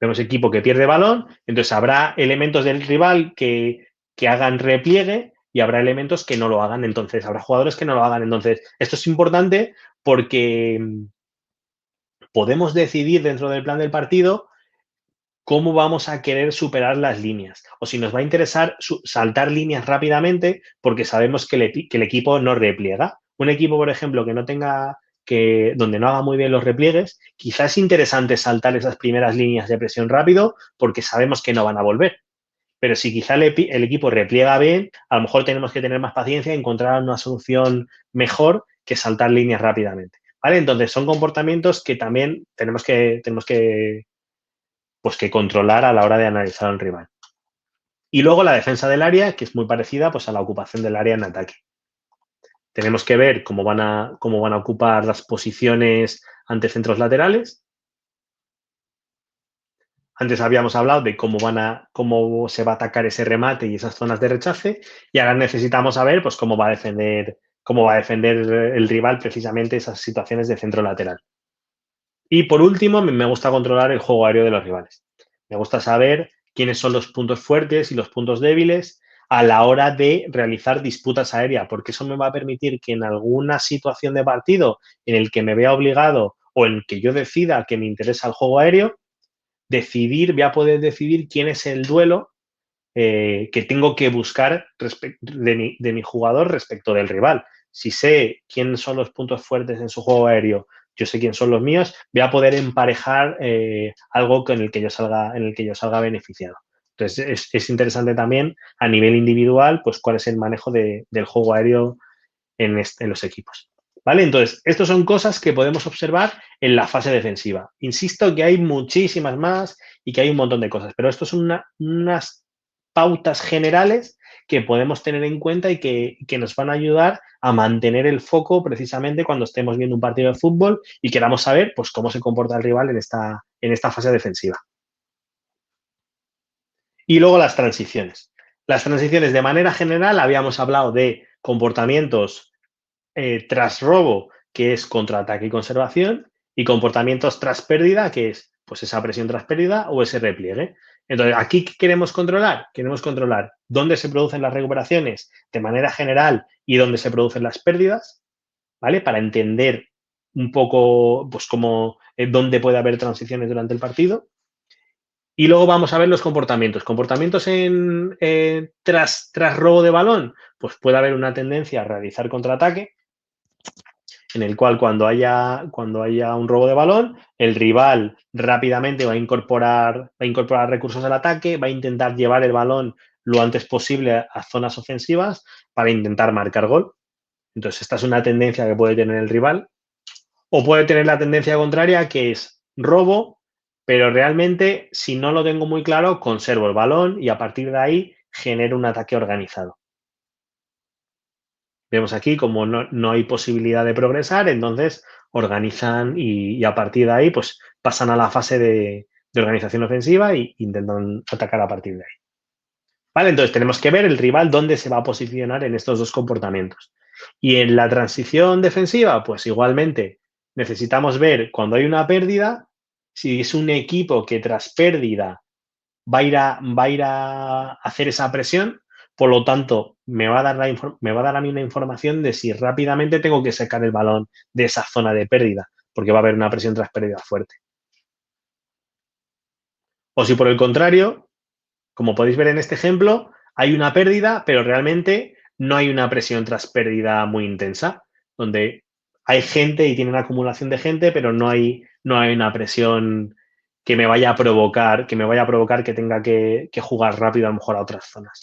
Vemos equipo que pierde balón, entonces habrá elementos del rival que hagan repliegue y habrá elementos que no lo hagan, entonces habrá jugadores que no lo hagan. Entonces, esto es importante porque podemos decidir dentro del plan del partido cómo vamos a querer superar las líneas o si nos va a interesar saltar líneas rápidamente porque sabemos que el equipo no repliega. Un equipo, por ejemplo, que no tenga donde no haga muy bien los repliegues, quizás es interesante saltar esas primeras líneas de presión rápido porque sabemos que no van a volver. Pero si quizá el equipo repliega bien, a lo mejor tenemos que tener más paciencia y encontrar una solución mejor que saltar líneas rápidamente. ¿Vale? Entonces, son comportamientos que también tenemos que controlar a la hora de analizar al rival. Y luego la defensa del área, que es muy parecida pues, a la ocupación del área en ataque. Tenemos que ver cómo van a ocupar las posiciones ante centros laterales. Antes habíamos hablado de cómo se va a atacar ese remate y esas zonas de rechace, y ahora necesitamos saber pues, cómo va a defender el rival precisamente esas situaciones de centro lateral. Y por último, me gusta controlar el juego aéreo de los rivales. Me gusta saber quiénes son los puntos fuertes y los puntos débiles a la hora de realizar disputas aéreas, porque eso me va a permitir que en alguna situación de partido en el que me vea obligado o en que yo decida que me interesa el juego aéreo, voy a poder decidir quién es el duelo que tengo que buscar de mi jugador respecto del rival. Si sé quiénes son los puntos fuertes en su juego aéreo, yo sé quiénes son los míos, voy a poder emparejar algo en el que yo salga beneficiado. Entonces, es interesante también a nivel individual, pues cuál es el manejo del juego aéreo en los equipos. ¿Vale? Entonces, estas son cosas que podemos observar en la fase defensiva. Insisto que hay muchísimas más y que hay un montón de cosas, pero esto son unas pautas generales que podemos tener en cuenta y que nos van a ayudar a mantener el foco precisamente cuando estemos viendo un partido de fútbol y queramos saber pues, cómo se comporta el rival en esta fase defensiva. Y luego las transiciones. Las transiciones, de manera general, habíamos hablado de comportamientos tras robo, que es contraataque y conservación, y comportamientos tras pérdida, que es pues esa presión tras pérdida o ese repliegue. Entonces, ¿aquí qué queremos controlar? Queremos controlar dónde se producen las recuperaciones de manera general y dónde se producen las pérdidas, ¿vale? Para entender un poco, pues, dónde puede haber transiciones durante el partido. Y luego vamos a ver los comportamientos. Comportamientos tras robo de balón, pues puede haber una tendencia a realizar contraataque, en el cual cuando haya un robo de balón, el rival rápidamente va a incorporar recursos al ataque, va a intentar llevar el balón lo antes posible a zonas ofensivas para intentar marcar gol. Entonces, esta es una tendencia que puede tener el rival. O puede tener la tendencia contraria, que es robo, pero realmente, si no lo tengo muy claro, conservo el balón y a partir de ahí genero un ataque organizado. Vemos aquí como no hay posibilidad de progresar, entonces organizan y a partir de ahí pues pasan a la fase de organización ofensiva e intentan atacar a partir de ahí. ¿Vale? Entonces tenemos que ver el rival dónde se va a posicionar en estos dos comportamientos. Y en la transición defensiva, pues igualmente necesitamos ver cuando hay una pérdida, si es un equipo que tras pérdida va a ir a hacer esa presión, por lo tanto, me va a dar a mí una información de si rápidamente tengo que sacar el balón de esa zona de pérdida, porque va a haber una presión tras pérdida fuerte. O si por el contrario, como podéis ver en este ejemplo, hay una pérdida, pero realmente no hay una presión tras pérdida muy intensa, donde hay gente y tiene una acumulación de gente, pero no hay una presión que me vaya a provocar que tenga que jugar rápido a lo mejor a otras zonas.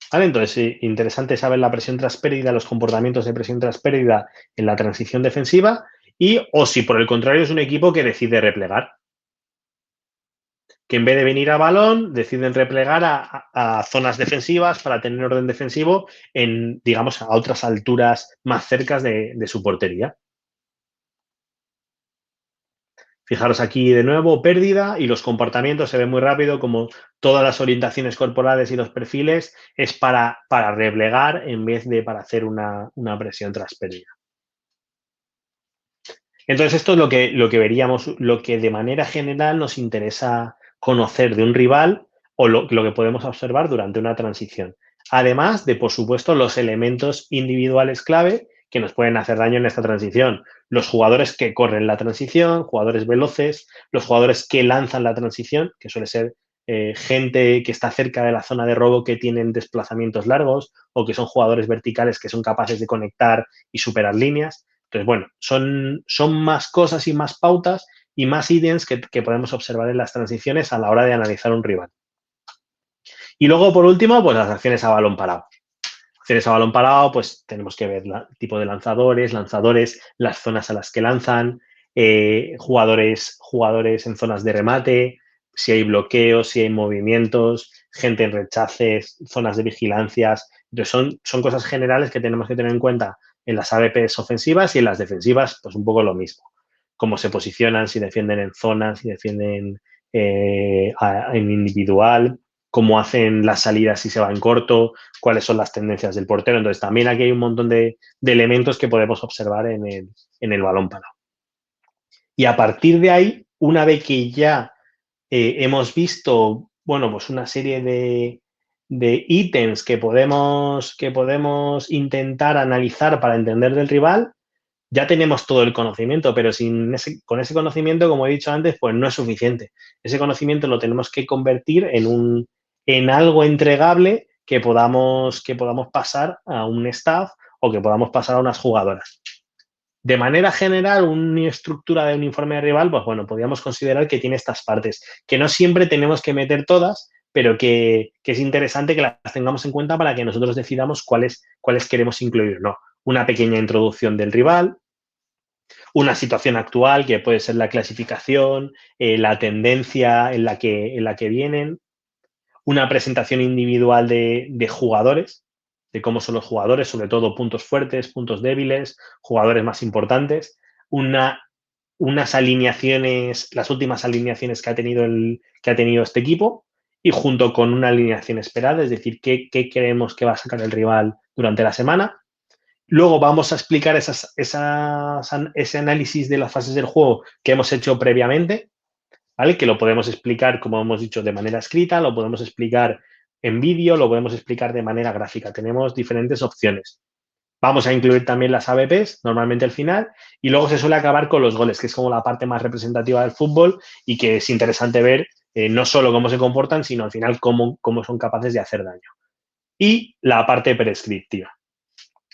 ¿Vale? Entonces, sí, interesante saber la presión tras pérdida, los comportamientos de presión tras pérdida en la transición defensiva o si por el contrario es un equipo que decide replegar, que en vez de venir a balón deciden replegar a zonas defensivas para tener orden defensivo digamos, a otras alturas más cercas de su portería. Fijaros aquí de nuevo, pérdida y los comportamientos se ven muy rápido, como todas las orientaciones corporales y los perfiles es para replegar en vez de para hacer una presión tras pérdida. Entonces, esto es lo que veríamos, lo que de manera general nos interesa conocer de un rival o lo que podemos observar durante una transición. Además de, por supuesto, los elementos individuales clave que nos pueden hacer daño en esta transición. Los jugadores que corren la transición, jugadores veloces, los jugadores que lanzan la transición, que suele ser gente que está cerca de la zona de robo que tienen desplazamientos largos o que son jugadores verticales que son capaces de conectar y superar líneas. Entonces, bueno, son más cosas y más pautas y más ítems que podemos observar en las transiciones a la hora de analizar un rival. Y luego, por último, pues las acciones a balón parado. Acciones a balón parado, pues tenemos que ver el tipo de lanzadores, las zonas a las que lanzan, jugadores en zonas de remate, si hay bloqueos, si hay movimientos, gente en rechaces, zonas de vigilancias. Entonces, son cosas generales que tenemos que tener en cuenta en las AWPs ofensivas y en las defensivas, pues un poco lo mismo. Cómo se posicionan, si defienden en zonas, si defienden en individual, cómo hacen las salidas si se va en corto, cuáles son las tendencias del portero. Entonces, también aquí hay un montón de elementos que podemos observar en el balón parado. Y a partir de ahí, una vez que ya hemos visto, bueno, pues una serie de ítems que podemos intentar analizar para entender del rival, ya tenemos todo el conocimiento, pero con ese conocimiento, como he dicho antes, pues no es suficiente. Ese conocimiento lo tenemos que convertir en algo entregable que podamos pasar a un staff o que podamos pasar a unas jugadoras. De manera general, una estructura de un informe de rival, pues bueno, podríamos considerar que tiene estas partes, que no siempre tenemos que meter todas, pero que es interesante que las tengamos en cuenta para que nosotros decidamos cuáles queremos incluir o no. Una pequeña introducción del rival, una situación actual que puede ser la clasificación, la tendencia en la que vienen, una presentación individual de jugadores, de cómo son los jugadores, sobre todo puntos fuertes, puntos débiles, jugadores más importantes, unas alineaciones, las últimas alineaciones que ha tenido este equipo y junto con una alineación esperada, es decir, qué creemos que va a sacar el rival durante la semana. Luego vamos a explicar ese análisis de las fases del juego que hemos hecho previamente, ¿vale? Que lo podemos explicar, como hemos dicho, de manera escrita, lo podemos explicar en vídeo, lo podemos explicar de manera gráfica. Tenemos diferentes opciones. Vamos a incluir también las AWPs, normalmente al final, y luego se suele acabar con los goles, que es como la parte más representativa del fútbol y que es interesante ver no solo cómo se comportan, sino al final cómo son capaces de hacer daño. Y la parte prescriptiva.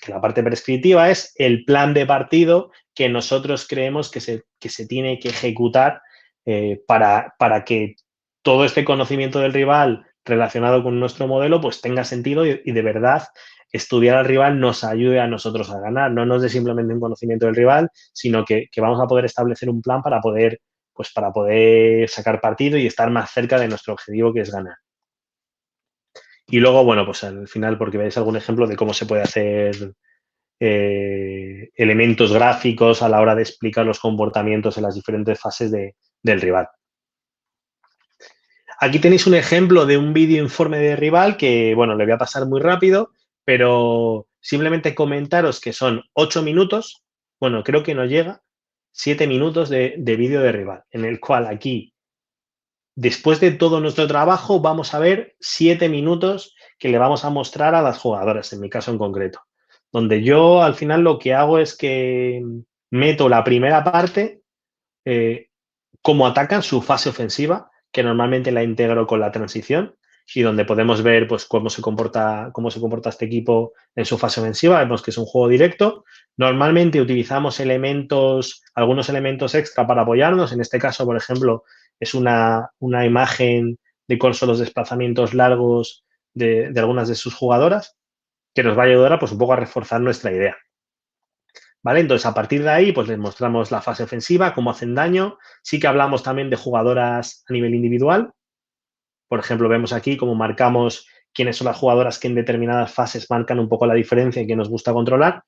La parte prescriptiva es el plan de partido que nosotros creemos que se tiene que ejecutar para que todo este conocimiento del rival relacionado con nuestro modelo pues tenga sentido y de verdad estudiar al rival nos ayude a nosotros a ganar. No nos dé simplemente un conocimiento del rival, sino que vamos a poder establecer un plan para poder sacar partido y estar más cerca de nuestro objetivo, que es ganar. Y luego, bueno, pues al final, porque veáis algún ejemplo de cómo se puede hacer elementos gráficos a la hora de explicar los comportamientos en las diferentes fases del rival. Aquí tenéis un ejemplo de un vídeo informe de rival que, bueno, le voy a pasar muy rápido, pero simplemente comentaros que son 8 minutos, bueno, creo que no llega, 7 minutos de vídeo de rival, en el cual aquí, después de todo nuestro trabajo, vamos a ver 7 minutos que le vamos a mostrar a las jugadoras, en mi caso en concreto, donde yo al final lo que hago es que meto la primera parte, cómo atacan su fase ofensiva, que normalmente la integro con la transición y donde podemos ver pues cómo se comporta este equipo en su fase ofensiva. Vemos que es un juego directo. Normalmente utilizamos algunos elementos extra para apoyarnos. En este caso, por ejemplo, es una imagen de cuáles son los desplazamientos largos de algunas de sus jugadoras, que nos va a ayudar pues, un poco a reforzar nuestra idea. ¿Vale? Entonces, a partir de ahí, pues les mostramos la fase ofensiva, cómo hacen daño. Sí que hablamos también de jugadoras a nivel individual. Por ejemplo, vemos aquí cómo marcamos quiénes son las jugadoras que en determinadas fases marcan un poco la diferencia y que nos gusta controlar.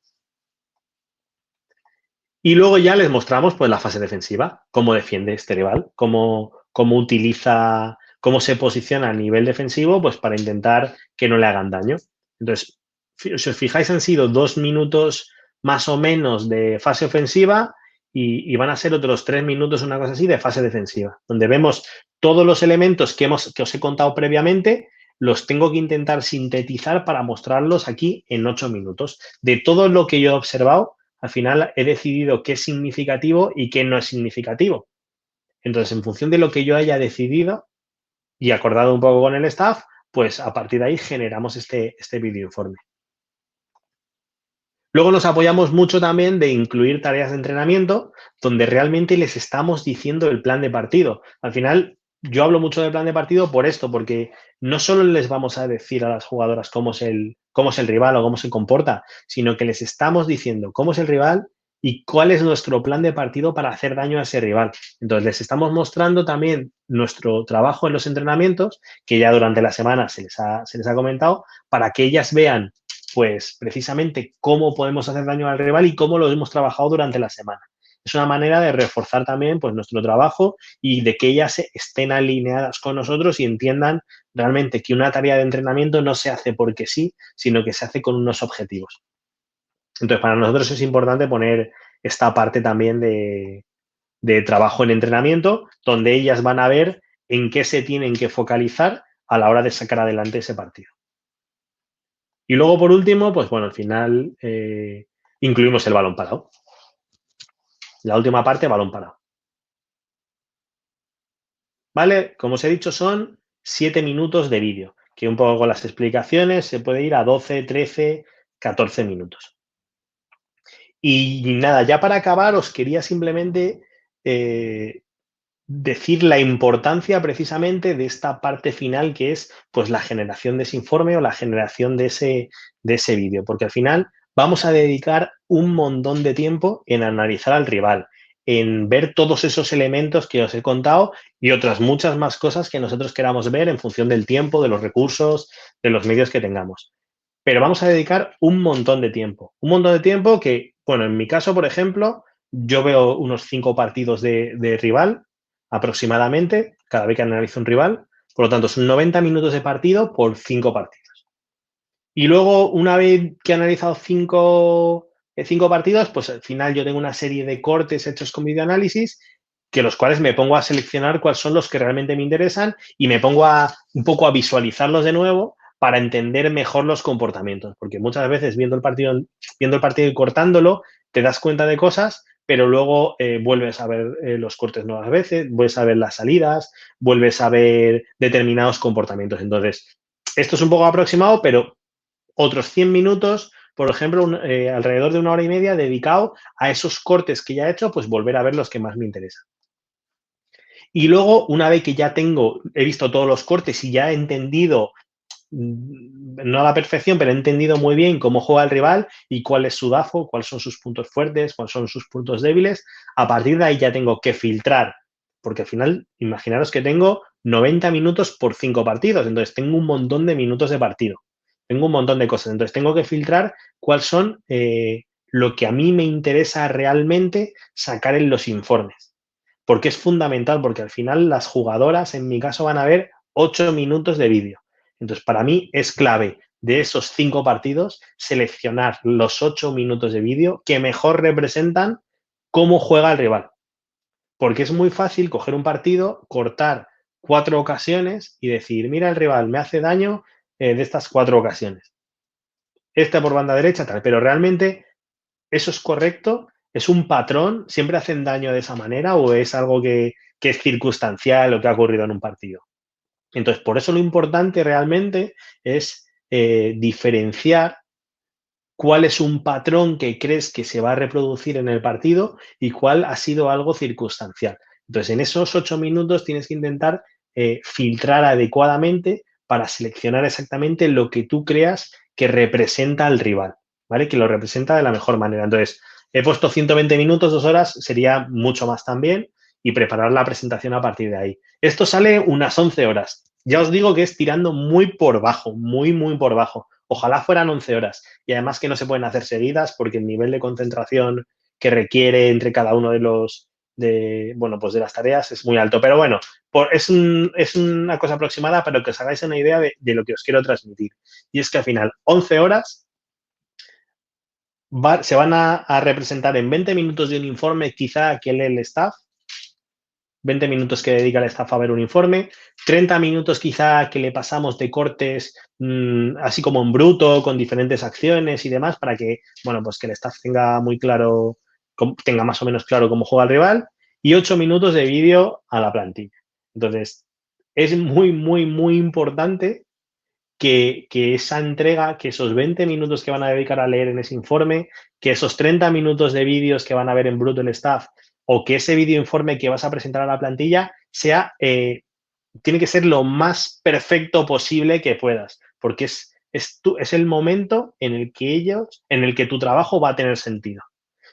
Y luego ya les mostramos pues la fase defensiva, cómo defiende este rival, cómo utiliza, cómo se posiciona a nivel defensivo pues para intentar que no le hagan daño. Entonces, si os fijáis, han sido 2 minutos más o menos de fase ofensiva y van a ser otros 3 minutos, una cosa así, de fase defensiva, donde vemos todos los elementos que os he contado previamente, los tengo que intentar sintetizar para mostrarlos aquí en 8 minutos. De todo lo que yo he observado, al final he decidido qué es significativo y qué no es significativo. Entonces, en función de lo que yo haya decidido y acordado un poco con el staff, pues a partir de ahí generamos este video informe. Luego nos apoyamos mucho también de incluir tareas de entrenamiento donde realmente les estamos diciendo el plan de partido. Al final, yo hablo mucho del plan de partido por esto, porque no solo les vamos a decir a las jugadoras cómo es el rival o cómo se comporta, sino que les estamos diciendo cómo es el rival y cuál es nuestro plan de partido para hacer daño a ese rival. Entonces, les estamos mostrando también nuestro trabajo en los entrenamientos, que ya durante la semana se les ha comentado, para que ellas vean pues precisamente cómo podemos hacer daño al rival y cómo lo hemos trabajado durante la semana. Es una manera de reforzar también pues, nuestro trabajo y de que ellas estén alineadas con nosotros y entiendan realmente que una tarea de entrenamiento no se hace porque sí, sino que se hace con unos objetivos. Entonces, para nosotros es importante poner esta parte también de trabajo en entrenamiento, donde ellas van a ver en qué se tienen que focalizar a la hora de sacar adelante ese partido. Y luego, por último, pues bueno, al final incluimos el balón parado. La última parte, balón parado. ¿Vale? Como os he dicho, son 7 minutos de vídeo, que un poco con las explicaciones se puede ir a 12, 13, 14 minutos. Y nada, ya para acabar, os quería simplemente decir la importancia precisamente de esta parte final que es pues la generación de ese informe o la generación de ese vídeo, porque al final vamos a dedicar un montón de tiempo en analizar al rival, en ver todos esos elementos que os he contado y otras muchas más cosas que nosotros queramos ver en función del tiempo, de los recursos, de los medios que tengamos. Pero vamos a dedicar un montón de tiempo que, bueno, en mi caso, por ejemplo, yo veo unos 5 partidos de rival aproximadamente, cada vez que analizo un rival. Por lo tanto, son 90 minutos de partido por 5 partidos. Y luego, una vez que he analizado 5 partidos, pues al final yo tengo una serie de cortes hechos con videoanálisis, que los cuales me pongo a seleccionar cuáles son los que realmente me interesan y me pongo un poco a visualizarlos de nuevo para entender mejor los comportamientos. Porque muchas veces viendo el partido y cortándolo, te das cuenta de cosas, pero luego vuelves a ver los cortes nuevas veces, vuelves a ver las salidas, vuelves a ver determinados comportamientos. Entonces, esto es un poco aproximado, pero otros 100 minutos, por ejemplo, alrededor de 1 hora y media dedicado a esos cortes que ya he hecho, pues volver a ver los que más me interesan. Y luego, una vez que ya he visto todos los cortes y ya he entendido, no a la perfección, pero he entendido muy bien cómo juega el rival y cuál es su DAFO, cuáles son sus puntos fuertes, cuáles son sus puntos débiles, a partir de ahí ya tengo que filtrar, porque al final, imaginaros que tengo 90 minutos por 5 partidos, entonces tengo un montón de minutos de partido, tengo un montón de cosas, entonces tengo que filtrar cuáles son lo que a mí me interesa realmente sacar en los informes. Porque es fundamental, porque al final las jugadoras, en mi caso, van a ver 8 minutos de vídeo. Entonces, para mí es clave de esos 5 partidos seleccionar los 8 minutos de vídeo que mejor representan cómo juega el rival. Porque es muy fácil coger un partido, cortar 4 ocasiones y decir, mira, el rival me hace daño de estas 4 ocasiones. Esta por banda derecha, tal. Pero realmente ¿eso es correcto? ¿Es un patrón? ¿Siempre hacen daño de esa manera o es algo que es circunstancial o que ha ocurrido en un partido? Entonces, por eso lo importante realmente es diferenciar cuál es un patrón que crees que se va a reproducir en el partido y cuál ha sido algo circunstancial. Entonces, en esos 8 minutos tienes que intentar filtrar adecuadamente para seleccionar exactamente lo que tú creas que representa al rival, ¿vale? Que lo representa de la mejor manera. Entonces, he puesto 120 minutos, 2 horas, sería mucho más también, y preparar la presentación a partir de ahí. Esto sale unas 11 horas. Ya os digo que es tirando muy por bajo, muy, muy por bajo. Ojalá fueran 11 horas. Y además que no se pueden hacer seguidas porque el nivel de concentración que requiere entre cada uno de las tareas es muy alto. Pero bueno, es una cosa aproximada para que os hagáis una idea de lo que os quiero transmitir. Y es que al final, 11 horas se van a representar en 20 minutos de un informe, quizá que lee el staff, 20 minutos que dedica el staff a ver un informe, 30 minutos quizá que le pasamos de cortes, así como en bruto, con diferentes acciones y demás, para que, bueno, pues que el staff tenga muy claro, tenga más o menos claro cómo juega el rival, y 8 minutos de vídeo a la plantilla. Entonces, es muy, muy, muy importante que esa entrega, que esos 20 minutos que van a dedicar a leer en ese informe, que esos 30 minutos de vídeos que van a ver en bruto el staff, o que ese vídeo informe que vas a presentar a la plantilla sea, tiene que ser lo más perfecto posible que puedas, porque es el momento en el que en el que tu trabajo va a tener sentido.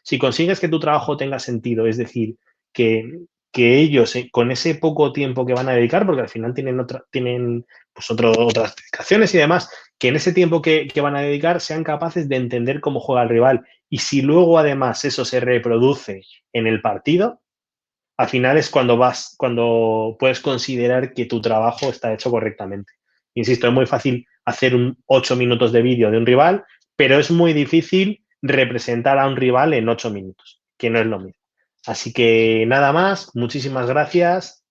Si consigues que tu trabajo tenga sentido, es decir, que, que ellos con ese poco tiempo que van a dedicar, porque al final tienen pues otras dedicaciones y demás, que en ese tiempo que van a dedicar sean capaces de entender cómo juega el rival. Y si luego además eso se reproduce en el partido, al final es cuando puedes considerar que tu trabajo está hecho correctamente. Insisto, es muy fácil hacer 8 minutos de vídeo de un rival, pero es muy difícil representar a un rival en 8 minutos, que no es lo mismo. Así que nada más, muchísimas gracias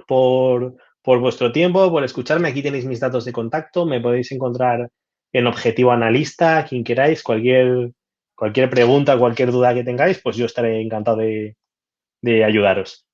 por vuestro tiempo, por escucharme. Aquí tenéis mis datos de contacto, me podéis encontrar en Objetivo Analista, quien queráis, cualquier pregunta, cualquier duda que tengáis, pues yo estaré encantado de ayudaros.